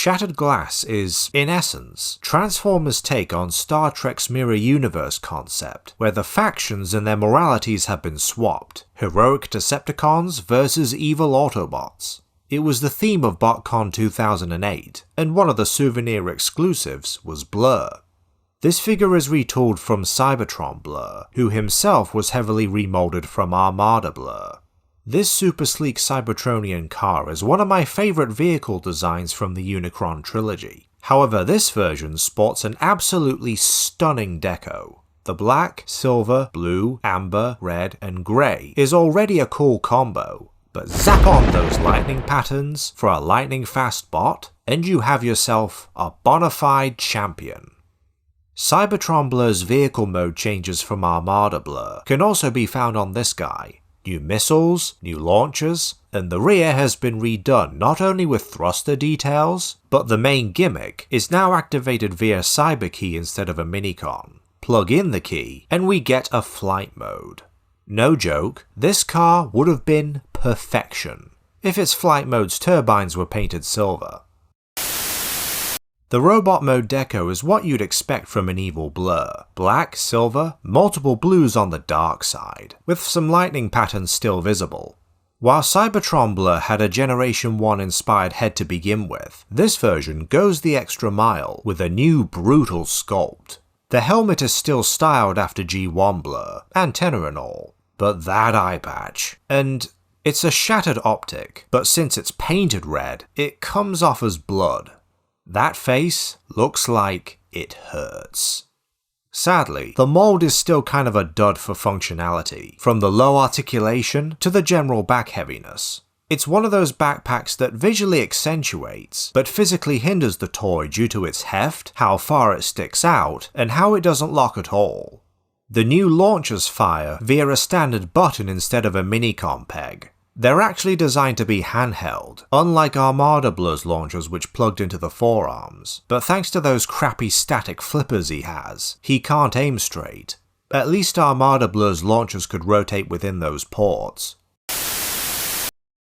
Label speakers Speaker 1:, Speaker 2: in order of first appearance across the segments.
Speaker 1: Shattered Glass is, in essence, Transformers' take on Star Trek's Mirror Universe concept, where the factions and their moralities have been swapped. Heroic Decepticons versus evil Autobots. It was the theme of BotCon 2008, and one of the souvenir exclusives was Blurr. This figure is retooled from Cybertron Blurr, who himself was heavily remolded from Armada Blurr. This super sleek Cybertronian car is one of my favourite vehicle designs from the Unicron trilogy. However, this version sports an absolutely stunning deco. The black, silver, blue, amber, red, and grey is already a cool combo, but zap on those lightning patterns for a lightning fast bot, and you have yourself a bona fide champion. Cybertron Blur's vehicle mode changes from Armada Blurr can also be found on this guy. New missiles, new launchers, and the rear has been redone not only with thruster details, but the main gimmick is now activated via Cyberkey instead of a minicon. Plug in the key, and we get a flight mode. No joke, this car would have been perfection if its flight mode's turbines were painted silver. The robot mode deco is what you'd expect from an evil Blurr. Black, silver, multiple blues on the dark side, with some lightning patterns still visible. While Cybertron Blurr had a Generation 1 inspired head to begin with, this version goes the extra mile with a new brutal sculpt. The helmet is still styled after G1 Blurr, antenna and all, but that eye patch, and it's a shattered optic, but since it's painted red, it comes off as blood. That face looks like it hurts. Sadly, the mold is still kind of a dud for functionality, from the low articulation to the general back heaviness. It's one of those backpacks that visually accentuates, but physically hinders the toy due to its heft, how far it sticks out, and how it doesn't lock at all. The new launchers fire via a standard button instead of a minicom peg. They're actually designed to be handheld, unlike Armada Blurr's launchers which plugged into the forearms, but thanks to those crappy static flippers he has, he can't aim straight. At least Armada Blurr's launchers could rotate within those ports.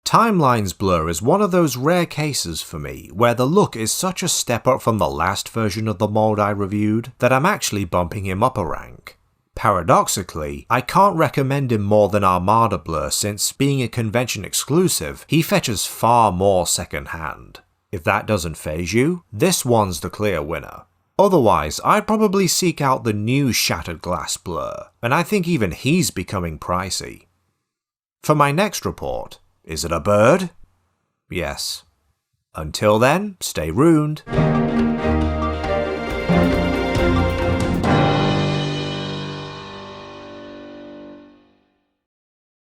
Speaker 1: Timeline's Blurr is one of those rare cases for me where the look is such a step up from the last version of the mold I reviewed that I'm actually bumping him up a rank. Paradoxically, I can't recommend him more than Armada Blurr since, being a convention exclusive, he fetches far more second hand. If that doesn't faze you, this one's the clear winner. Otherwise, I'd probably seek out the new Shattered Glass Blurr, and I think even he's becoming pricey. For my next report, is it a bird? Yes. Until then, stay ruined.